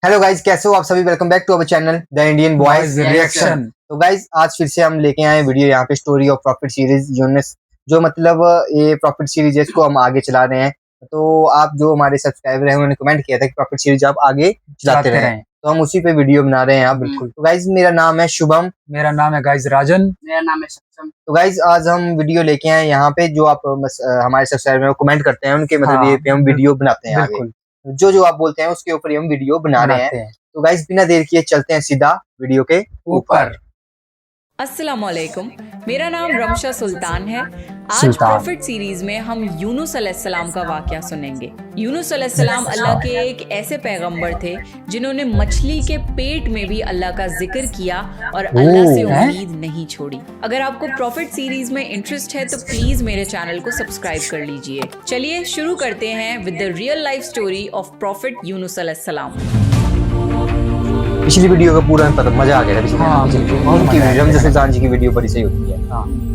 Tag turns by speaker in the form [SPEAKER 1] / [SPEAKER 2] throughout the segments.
[SPEAKER 1] Hello guys, कैसे हो आप सभी। Welcome back to our channel the Indian boys reaction. तो गाइज आज फिर से हम लेके आए वीडियो यहाँ पे, story of profit series Yunus. जो मतलब ये प्रॉफिट सीरीज है, इसको हम आगे चला रहे हैं। तो आप जो हमारे सब्सक्राइबर हैं उन्होंने कमेंट किया था कि प्रॉफिट सीरीज आप आगे चलाते रहें, तो हम उसी पे वीडियो बना रहे हैं आप। बिल्कुल। तो गाइज मेरा नाम है शुभम,
[SPEAKER 2] मेरा नाम है गाइज राजन,
[SPEAKER 3] मेरा नाम है सक्षम।
[SPEAKER 1] तो गाइज आज हम वीडियो लेके आए यहाँ पे, जो आप हमारे सब्सक्राइबर में कमेंट करते हैं उनके मतलब ये पे हम वीडियो बनाते हैं आगे। जो आप बोलते हैं उसके ऊपर हम वीडियो बना रहे हैं। तो गाइस बिना देर किए चलते हैं सीधा वीडियो के ऊपर।
[SPEAKER 4] अस्सलामुअलैकुम, मेरा नाम रमशा सुल्तान है। आज प्रॉफिट सीरीज में हम यूनुस अलैहिस्सलाम का वाकया सुनेंगे। यूनुस अलैहिस्सलाम अल्लाह के एक ऐसे पैगंबर थे जिन्होंने मछली के पेट में भी अल्लाह का जिक्र किया और अल्लाह से उम्मीद नहीं छोड़ी। अगर आपको प्रॉफिट सीरीज में इंटरेस्ट है तो प्लीज मेरे चैनल को सब्सक्राइब कर लीजिए। चलिए शुरू करते हैं with the real life story of profit Yunus अलैहिस्सलाम।
[SPEAKER 1] पिछली वीडियो का पूरा पता मजा आ गया था। उनकी रमज़ा सुल्तान जी की वीडियो बड़ी सही होती है।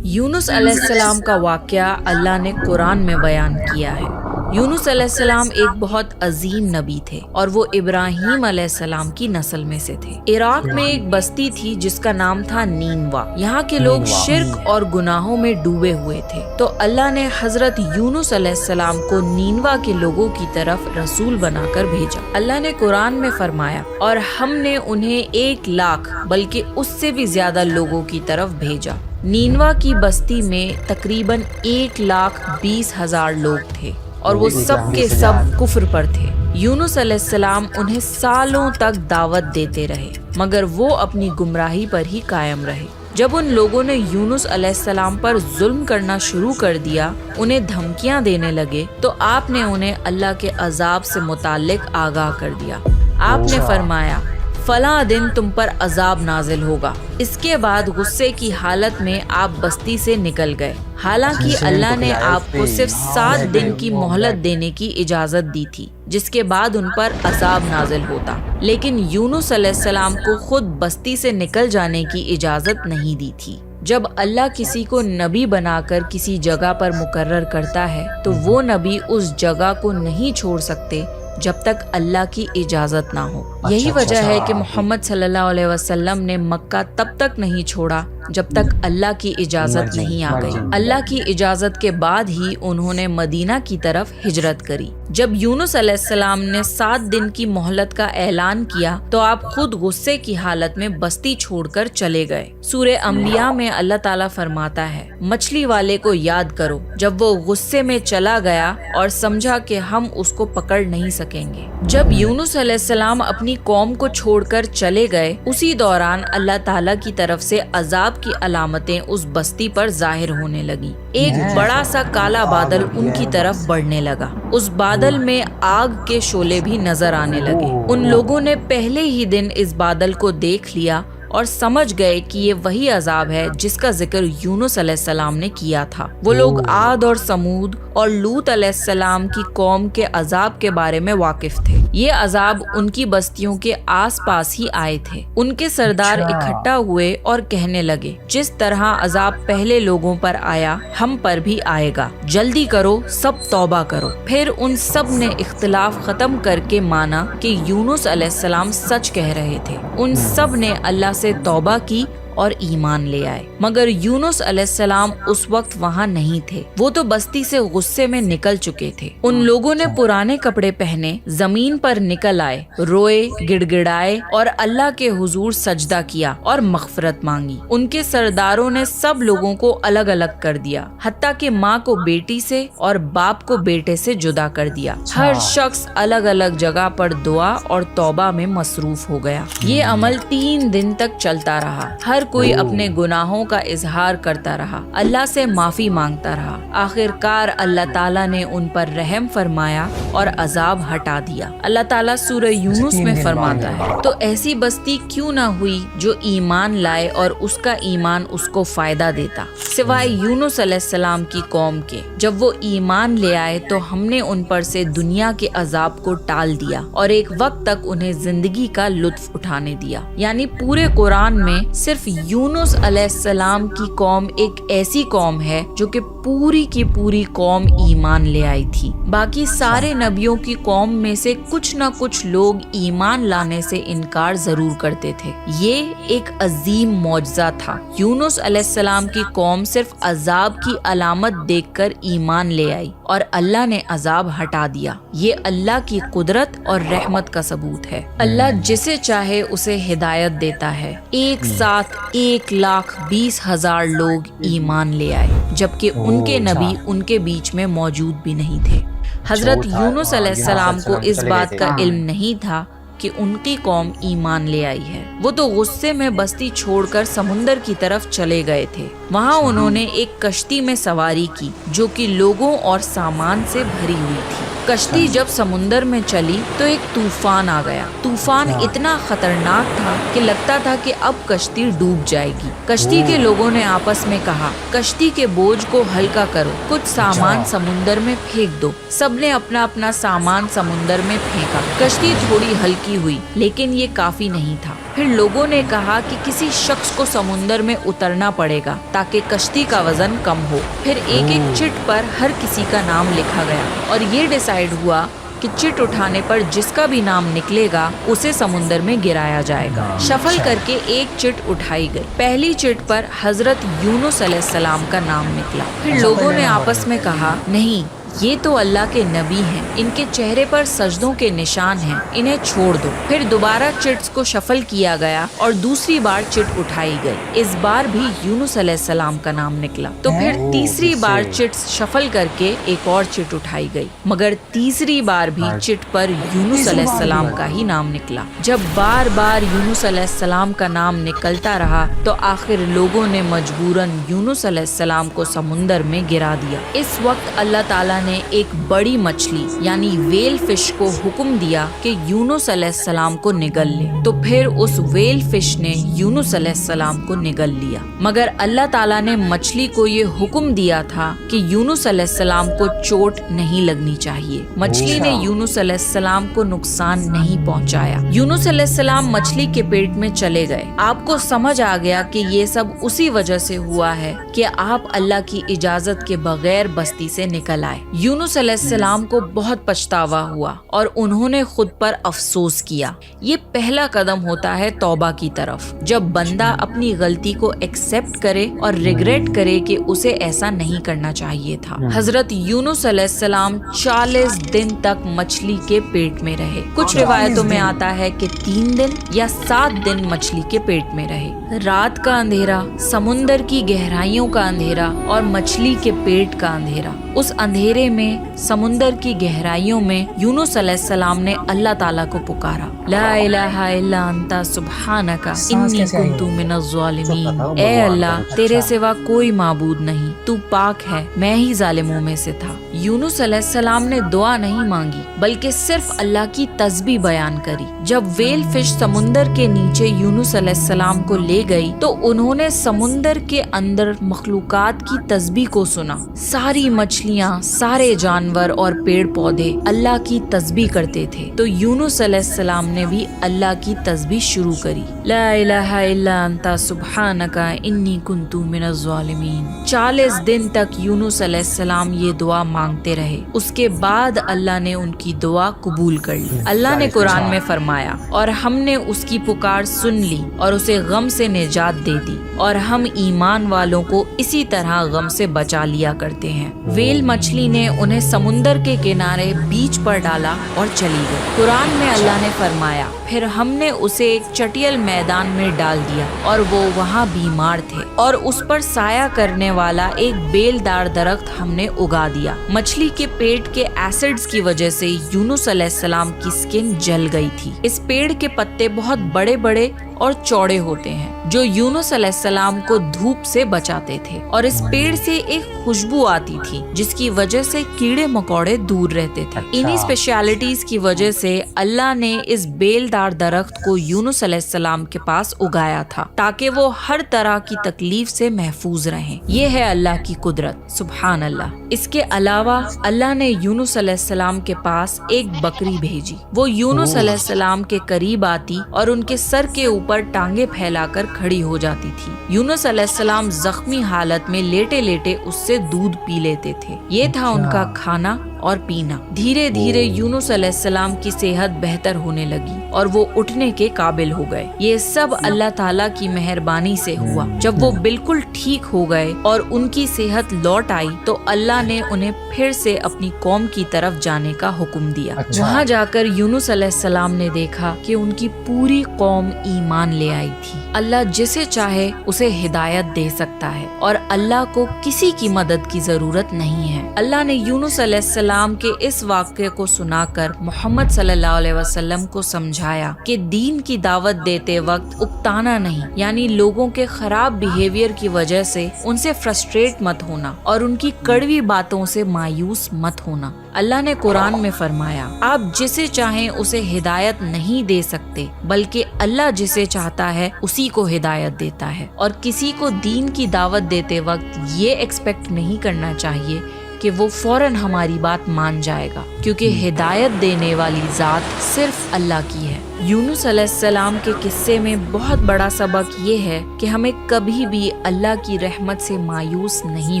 [SPEAKER 4] यूनुस अलैहिस्सलाम का वाकया अल्लाह ने कुरान में बयान किया है। यूनुस अलैहिस्सलाम एक बहुत अजीम नबी थे और वो इब्राहीम अलैहिस्सलाम की नस्ल में से थे। इराक में एक बस्ती थी जिसका नाम था नीनवा। यहाँ के लोग शिर्क और गुनाहों में डूबे हुए थे, तो अल्लाह ने हजरत यूनुस अलैहिस्सलाम को नीनवा के लोगों की तरफ रसूल बनाकर भेजा। अल्लाह ने कुरान में फरमाया, और हमने उन्हें 1 लाख बल्कि उससे भी ज्यादा लोगों की तरफ भेजा। नीनवा की बस्ती में तकरीबन 1,20,000 लोग थे और वो सब के सब कुफ्र पर थे। यूनुस अलैहिस्सलाम उन्हें सालों तक दावत देते रहे, मगर वो अपनी गुमराही पर ही कायम रहे। जब उन लोगों ने यूनुस अलैहिस्सलाम पर जुल्म करना शुरू कर दिया, उन्हें धमकियां देने लगे, तो आपने उन्हें अल्लाह के अजाब से मुताल्लिक आगाह कर दिया। आपने फरमाया, फला दिन तुम पर अजाब नाजिल होगा। इसके बाद गुस्से की हालत में आप बस्ती से निकल गए। हालांकि अल्लाह ने आपको सिर्फ 7 दिन की मोहलत देने की इजाजत दी थी, जिसके बाद उन पर अजाब नाजिल होता, लेकिन यूनुस अलैहिस्सलाम को खुद बस्ती से निकल जाने की इजाजत नहीं दी थी। जब अल्लाह किसी को नबी बनाकर किसी जगह पर मुकर्रर करता है, तो वो नबी उस जगह को नहीं छोड़ सकते जब तक अल्लाह की इजाजत ना हो। यही वजह है कि मोहम्मद सल्लल्लाहु अलैहि वसल्लम ने मक्का तब तक नहीं छोड़ा जब तक अल्लाह की इजाजत नहीं आ गई। अल्लाह की इजाजत के बाद ही उन्होंने मदीना की तरफ हिजरत करी। जब यूनुस अलैहिस्सलाम ने 7 दिन की मोहलत का ऐलान किया, तो आप खुद गुस्से की हालत में बस्ती छोड़कर चले गए। सूरे अंबिया में अल्लाह ताला फरमाता है, मछली वाले को याद करो जब वो गुस्से में चला गया और समझा कि हम उसको पकड़ नहीं सकेंगे। जब यूनुस अलैहिस्सलाम अपनी कौम को छोड़कर चले गए, उसी दौरान अल्लाह ताला की तरफ से अजाब की अलामतें उस बस्ती पर जाहिर होने लगी। एक बड़ा सा काला बादल उनकी तरफ बढ़ने लगा। उस बादल में आग के शोले भी नजर आने लगे। उन लोगों ने पहले ही दिन इस बादल को देख लिया और समझ गए कि ये वही अजाब है जिसका जिक्र यूनुस अलैहिस्सलाम ने किया था। वो लोग आद और समूद और लूत अलैहिस्सलाम की कौम के अजाब के बारे में वाकिफ थे। ये अजाब उनकी बस्तियों के आसपास ही आए थे। उनके सरदार इकट्ठा हुए और कहने लगे, जिस तरह अजाब पहले लोगों पर आया, हम पर भी आएगा। जल्दी करो, सब तौबा करो। फिर उन सब ने इख्तिलाफ खत्म करके माना कि यूनुस अलैहिस्सलाम सच कह रहे थे। उन सब ने अल्लाह से तौबा की और ईमान ले आए, मगर यूनुस अलैहिस्सलाम उस वक्त वहाँ नहीं थे। वो तो बस्ती से गुस्से में निकल चुके थे। उन लोगों ने पुराने कपड़े पहने जमीन पर निकल आए, रोए, गिड़गिड़ाए और अल्लाह के हुजूर सजदा किया और मगफरत मांगी। उनके सरदारों ने सब लोगों को अलग अलग कर दिया, हत्ता कि माँ को बेटी से और बाप को बेटे से जुदा कर दिया। हर शख्स अलग अलग जगह पर दुआ और तौबा में मसरूफ हो गया। ये अमल 3 दिन तक चलता रहा। हर कोई अपने गुनाहों का इजहार करता रहा, अल्लाह से माफी मांगता रहा। आखिरकार अल्लाह ताला ने उन पर रहम फरमाया और अजाब हटा दिया। अल्लाह ताला सूरह यूनुस में फरमाता है, तो ऐसी बस्ती क्यों ना हुई जो ईमान लाए और उसका ईमान उसको फायदा देता, सिवाय यूनुस अलैहिस्सलाम की कौम के। जब वो ईमान ले आए तो हमने उन पर से दुनिया के अजाब को टाल दिया और एक वक्त तक उन्हें जिंदगी का लुत्फ उठाने दिया। यानी पूरे कुरान में सिर्फ यूनुस अलैहिस्सलाम की कौम एक ऐसी कौम है जो कि पूरी की पूरी कौम ईमान ले आई थी, باقی سارے نبیوں کی قوم میں سے کچھ نہ کچھ لوگ ایمان لانے سے انکار ضرور کرتے تھے۔ یہ ایک عظیم معجزہ تھا۔ یونس علیہ السلام کی قوم صرف عذاب کی علامت دیکھ کر ایمان لے آئی اور اللہ نے عذاب ہٹا دیا۔ یہ اللہ کی قدرت اور رحمت کا ثبوت ہے۔ اللہ جسے چاہے اسے ہدایت دیتا ہے۔ ایک ساتھ 1,20,000 لوگ ایمان لے آئے، جبکہ ان کے نبی ان کے بیچ میں موجود بھی نہیں تھے۔ حضرت یونس علیہ السلام کو اس بات کا علم نہیں تھا کہ ان کی قوم ایمان لے آئی ہے۔ وہ تو غصے میں بستی چھوڑ کر سمندر کی طرف چلے گئے تھے۔ وہاں انہوں نے ایک کشتی میں سواری کی جو کہ لوگوں اور سامان سے بھری ہوئی تھی۔ کشتی جب سمندر میں چلی تو ایک طوفان آ گیا۔ طوفان اتنا خطرناک تھا کہ لگتا تھا کہ اب کشتی ڈوب جائے گی۔ کشتی کے لوگوں نے آپس میں کہا، کشتی کے بوجھ کو ہلکا کرو، کچھ سامان سمندر میں پھینک دو۔ سب نے اپنا اپنا سامان سمندر میں پھینکا۔ کشتی تھوڑی ہلکی ہوئی، لیکن یہ کافی نہیں تھا۔ پھر لوگوں نے کہا کہ کسی شخص کو سمندر میں اترنا پڑے گا تاکہ کشتی کا وزن کم ہو۔ پھر ایک ایک چٹ پر ہر کسی کا نام لکھا گیا اور یہ ڈیسائیڈ ہوا کہ چٹ اٹھانے پر جس کا بھی نام نکلے گا اسے سمندر میں گرایا جائے گا۔ شفل کر کے ایک چٹ اٹھائی گئی۔ پہلی چٹ پر حضرت یونس علیہ السلام کا نام نکلا۔ پھر لوگوں نے آپس میں کہا، نہیں، یہ تو اللہ کے نبی ہیں، ان کے چہرے پر سجدوں کے نشان ہیں، انہیں چھوڑ دو۔ پھر دوبارہ چٹس کو شفل کیا گیا اور دوسری بار چٹ اٹھائی گئی۔ اس بار بھی یونس علیہ السلام کا نام نکلا۔ تو پھر تیسری بار چٹس شفل کر کے ایک اور چٹ اٹھائی گئی، مگر تیسری بار بھی چٹ پر یونس علیہ السلام کا ہی نام نکلا۔ جب بار بار یونس علیہ السلام کا نام نکلتا رہا تو آخر لوگوں نے مجبوراً یونس علیہ السلام کو سمندر میں گرا دیا۔ اس وقت اللہ تعالیٰ نے ایک بڑی مچھلی یعنی ویل فش کو حکم دیا کہ یونس علیہ السلام کو نگل لے۔ تو پھر اس ویل فش نے یونس علیہ السلام کو نگل لیا، مگر اللہ تعالیٰ نے مچھلی کو یہ حکم دیا تھا کہ یونس علیہ السلام کو چوٹ نہیں لگنی چاہیے۔ مچھلی نے یونس علیہ السلام کو نقصان نہیں پہنچایا۔ یونس علیہ السلام مچھلی کے پیٹ میں چلے گئے۔ آپ کو سمجھ آ گیا کہ یہ سب اسی وجہ سے ہوا ہے کہ آپ اللہ کی اجازت کے بغیر بستی سے نکل آئے۔ یونس علیہ السلام کو بہت پچھتاوا ہوا اور انہوں نے خود پر افسوس کیا۔ یہ پہلا قدم ہوتا ہے توبہ کی طرف، جب بندہ اپنی غلطی کو ایکسپٹ کرے اور ریگریٹ کرے کہ اسے ایسا نہیں کرنا چاہیے تھا۔ حضرت یونس علیہ السلام 40 دن تک مچھلی کے پیٹ میں رہے۔ کچھ روایتوں میں آتا ہے کہ 3 دن یا 7 دن مچھلی کے پیٹ میں رہے۔ رات کا اندھیرا، سمندر کی گہرائیوں کا اندھیرا اور مچھلی کے پیٹ کا اندھیرا۔ اس اندھیرے میں، سمندر کی گہرائیوں میں یونس علیہ السلام نے اللہ تعالیٰ کو پکارا، لا الہ الا انت سبحانک انی کنت من الظالمین۔ اے اللہ، تیرے سوا کوئی معبود نہیں، تو پاک ہے، میں ہی ظالموں میں سے تھا۔ یونس علیہ السلام نے دعا نہیں مانگی بلکہ صرف اللہ کی تسبیح بیان کری۔ جب ویل فش سمندر کے نیچے یونس علیہ السلام کو لے گئی تو انہوں نے سمندر کے اندر مخلوقات کی تسبیح کو سنا۔ ساری مچھلیاں، سارے جانور اور پیڑ پودے اللہ کی تسبیح کرتے تھے، تو یونس علیہ السلام نے بھی اللہ کی تسبیح شروع کری، لا الہ الا انت سبحانک انی کنت من الظالمین۔ 40 دن تک یونس علیہ السلام یہ دعا مانگتے رہے۔ اس کے بعد اللہ نے ان کی دعا قبول کر لی۔ اللہ نے قرآن میں فرمایا، اور ہم نے اس کی پکار سن لی اور اسے غم سے نجات دے دی، اور ہم ایمان والوں کو اسی طرح غم سے بچا لیا کرتے ہیں۔ ویل مچھلی نے انہیں سمندر کے کنارے بیچ پر ڈالا اور چلی گئی۔ قرآن میں اللہ نے فرمایا، پھر ہم نے اسے ایک چٹیل میدان میں ڈال دیا اور وہ وہاں بیمار تھے، اور اس پر سایہ کرنے والا ایک بیل دار درخت ہم نے اگا دیا۔ مچھلی کے پیٹ کے ایسڈز کی وجہ سے یونس علیہ السلام کی سکن جل گئی تھی۔ اس پیڑ کے پتے بہت بڑے بڑے اور چوڑے ہوتے ہیں جو یونس علیہ السلام کو دھوپ سے بچاتے تھے، اور اس پیڑ سے ایک خوشبو آتی تھی جس کی وجہ سے کیڑے مکوڑے دور رہتے تھے۔ انہی اسپیشلٹیز کی وجہ سے اللہ نے اس بیل دار درخت کو یونس علیہ السلام کے پاس اگایا تھا تاکہ وہ ہر طرح کی تکلیف سے محفوظ رہیں۔ یہ ہے اللہ کی قدرت، سبحان اللہ۔ اس کے علاوہ اللہ نے یونس علیہ السلام کے پاس ایک بکری بھیجی۔ وہ یونس علیہ السلام کے قریب آتی اور ان کے سر کے اوپر ٹانگیں پھیلا کر کھڑی ہو جاتی تھی۔ یونس علیہ السلام زخمی حالت میں لیٹے لیٹے اس سے دودھ پی لیتے تھے۔ یہ تھا ان کا کھانا और पीना। धीरे धीरे यूनुस अलैहिस्सलाम की सेहत बेहतर होने लगी और वो उठने के काबिल हो गए। ये सब अल्लाह ताला की मेहरबानी से हुआ। जब वो बिल्कुल ठीक हो गए और उनकी सेहत लौट आई तो अल्लाह ने उन्हें फिर से अपनी कौम की तरफ जाने का हुक्म दिया। वहाँ जाकर यूनुस अलैहिस्सलाम ने देखा कि उनकी पूरी कौम ईमान ले आई थी। अल्लाह जिसे चाहे उसे हिदायत दे सकता है और अल्लाह को किसी की मदद की जरूरत नहीं है। अल्लाह ने यूनुस अलैहिस्सलाम के इस वाक़े को सुनाकर मोहम्मद सल्लल्लाहु अलैहि वसल्लम को समझाया कि दीन की दावत देते वक्त उकताना नहीं, यानी लोगों के खराब बिहेवियर की वजह से उनसे फ्रस्ट्रेट मत होना और उनकी कड़वी बातों से मायूस मत होना। अल्लाह ने कुरान में फरमाया, आप जिसे चाहें उसे हिदायत नहीं दे सकते, बल्कि अल्लाह जिसे चाहता है उसी को हिदायत देता है। और किसी को दीन की दावत देते वक्त ये एक्सपेक्ट नहीं करना चाहिए कि वो फौरन हमारी बात मान जाएगा, क्योंकि हिदायत देने वाली ज़ात सिर्फ अल्लाह की है। यूनुस अलैहिस्सलाम के किस्से में बहुत बड़ा सबक ये है कि हमें कभी भी अल्लाह की रहमत से मायूस नहीं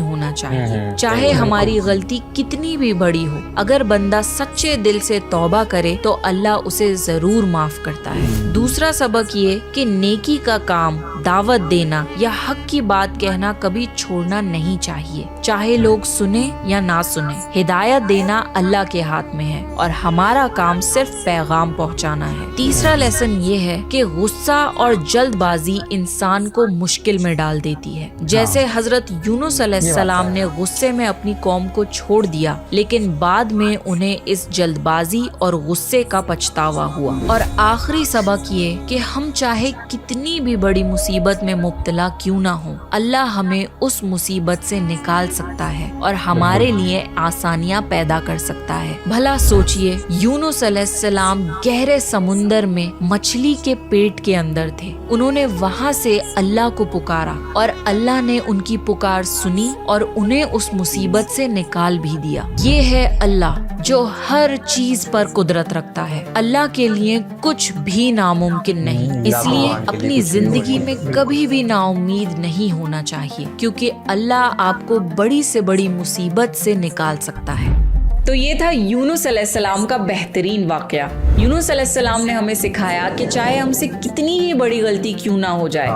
[SPEAKER 4] होना चाहिए, चाहे हमारी गलती कितनी भी बड़ी हो। अगर बंदा सच्चे दिल से तौबा करे तो अल्लाह उसे जरूर माफ करता है। दूसरा सबक ये कि नेकी का काम, दावत देना या हक की बात कहना कभी छोड़ना नहीं चाहिए, चाहे लोग सुने या ना सुने। हिदायत देना अल्लाह के हाथ में है और हमारा काम सिर्फ पैगाम पहुंचाना है। तीसरा लेसन ये है कि गुस्सा और जल्दबाजी इंसान को मुश्किल में डाल देती है। जैसे हजरत यूनुस अलैहिस्सलाम ने गुस्से में अपनी कौम को छोड़ दिया, लेकिन बाद में उन्हें इस जल्दबाजी और गुस्से का पछतावा हुआ। और आखिरी सबक ये कि हम चाहे कितनी भी बड़ी मुसीबत में मुब्तला क्यों ना हो, अल्लाह हमें उस मुसीबत से निकाल सकता है और हमारे लिए आसानियां पैदा कर सकता है। भला सोचिए, यूनुस अलैहिस्सलाम गहरे समुंदर में मछली के पेट के अंदर थे। उन्होंने वहां से अल्लाह को पुकारा और अल्लाह ने उनकी पुकार सुनी और उन्हें उस मुसीबत से निकाल भी दिया। ये है अल्लाह जो हर चीज पर कुदरत रखता है। अल्लाह के लिए कुछ भी नामुमकिन नहीं, इसलिए अपनी जिंदगी में कभी भी नाउम्मीद नहीं होना चाहिए, क्योंकि अल्लाह आपको बड़ी से बड़ी मुसीबत से निकाल सकता है। तो ये था यूनुस अलैहिस्सलाम का बेहतरीन वाकया। यूनुस अलैहिस्सलाम ने हमें सिखाया कि चाहे हमसे कितनी ही बड़ी गलती क्यों ना हो जाए,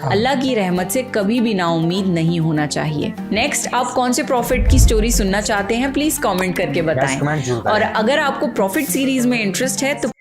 [SPEAKER 4] अल्लाह की रहमत से कभी भी नाउम्मीद नहीं होना चाहिए। नेक्स्ट, आप कौन से प्रॉफिट की स्टोरी सुनना चाहते हैं, प्लीज कमेंट करके बताएं। और अगर आपको प्रॉफिट सीरीज में इंटरेस्ट है तो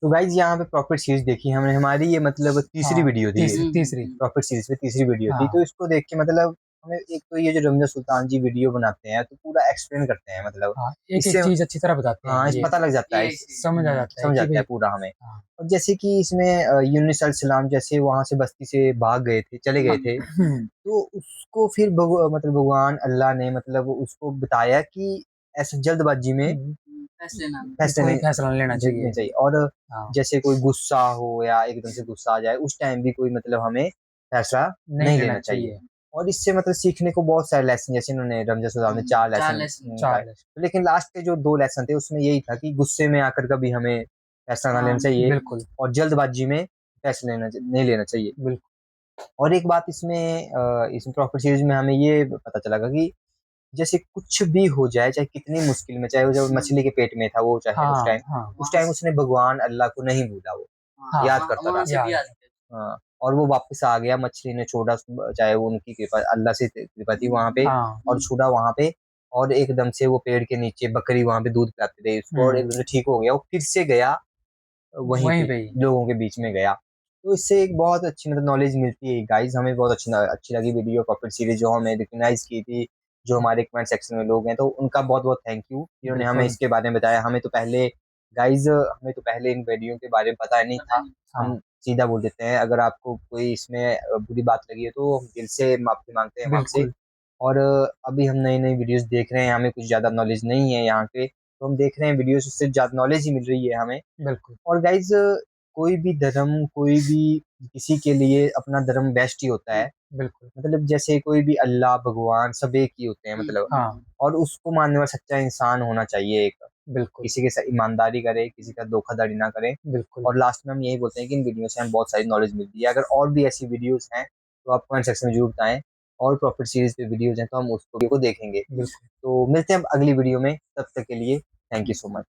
[SPEAKER 1] गाइज यहाँ पे प्रॉफिट सीरीज देखी हमने, हमारी ये मतलब तीसरी वीडियो थी,
[SPEAKER 2] तीसरी
[SPEAKER 1] प्रॉफिट सीरीज में तीसरी वीडियो थी। तो इसको देख के मतलब हमें एक तो ये जो रमजा सुल्तान जी वीडियो बनाते हैं तो पूरा एक्सप्लेन करते हैं, मतलब
[SPEAKER 2] एक चीज अच्छी तरह बताते हैं।
[SPEAKER 1] हाँ, पता लग जाता है,
[SPEAKER 2] समझ आ जाता है
[SPEAKER 1] पूरा हमें। और जैसे कि इसमें यूनुस अलैहिस्सलाम जैसे वहां से बस्ती से भाग गए थे, चले गए थे, तो उसको फिर मतलब भगवान अल्लाह ने मतलब उसको बताया कि ऐसे जल्दबाजी में
[SPEAKER 2] फैसला लेना चाहिए।
[SPEAKER 1] और जैसे कोई गुस्सा हो या एकदम से गुस्सा आ जाए, उस टाइम भी कोई मतलब हमें फैसला नहीं लेना चाहिए। और इससे मतलब सीखने को बहुत सारे लेसन, जैसे इन्होंने रमजा सुल्तान में चार लेसन, लेकिन लास्ट के जो 2 लेसन थे उसमें यही था कि गुस्से में आकर कभी हमें फैसला ना लेना चाहिए,
[SPEAKER 2] बिल्कुल,
[SPEAKER 1] और जल्दबाजी में फैसला नहीं लेना चाहिए,
[SPEAKER 2] बिल्कुल।
[SPEAKER 1] और एक बात इसमें प्रॉफिट सीरीज में हमें ये पता चला कि जैसे कुछ भी हो जाए, चाहे कितनी मुश्किल में, चाहे वो जब मछली के पेट में था वो, चाहे उस टाइम उसने भगवान अल्लाह को नहीं भूला, वो याद करता था। और वो वापस आ गया, मछली ने छोड़ा, चाहे वो उनकी कृपा, अल्लाह से कृपा थी वहां पे, और छोड़ा वहां पे, और एकदम से वो पेड़ के नीचे बकरी वहां पे दूध पिलाते थे उसको, और एकदम से ठीक हो गया, वो फिर से गया वहीं पे लोगों के बीच में गया। तो इससे एक बहुत अच्छी मतलब नॉलेज मिलती है गाइज, हमें बहुत अच्छी लगी वीडियो प्रॉफिट सीरीज जो हमें रिकॉग्नाइज की थी, जो हमारे कमेंट सेक्शन में लोग हैं, तो उनका बहुत बहुत थैंक यू, जिन्होंने हमें इसके बारे में बताया। हमें तो पहले इन वीडियो के बारे में पता नहीं था, हम सीधा बोल देते हैं। अगर आपको कोई इसमें बुरी बात लगी है तो हम दिल से माफी मांगते हैं आपसे। और अभी हम नई नई वीडियोस देख रहे हैं, हमें कुछ ज्यादा नॉलेज नहीं है यहाँ पे, तो हम देख रहे हैं वीडियोस, उससे ज्यादा नॉलेज ही मिल रही है हमें।
[SPEAKER 2] बिल्कुल।
[SPEAKER 1] और गाइज कोई भी धर्म, कोई भी किसी के लिए अपना धर्म बेस्ट ही होता है।
[SPEAKER 2] बिल्कुल,
[SPEAKER 1] मतलब जैसे कोई भी अल्लाह भगवान सब एक ही होते हैं, मतलब और उसको मानने वाला सच्चा इंसान होना चाहिए एक।
[SPEAKER 2] बिल्कुल,
[SPEAKER 1] किसी के साथ ईमानदारी करे, किसी का धोखाधड़ी ना करे।
[SPEAKER 2] बिल्कुल।
[SPEAKER 1] और लास्ट में हम यही बोलते हैं कि इन वीडियो से हमें बहुत सारी नॉलेज मिलती है। अगर और भी ऐसी वीडियोस हैं तो आप कमेंट सेक्शन में जरूर बताएं। اور پروفٹ سیریز پہ ویڈیوز ہیں تو ہم اس کو دیکھیں گے. تو ملتے ہیں اب اگلی ویڈیو میں, تب تک کے لیے تھینک یو سو مچ.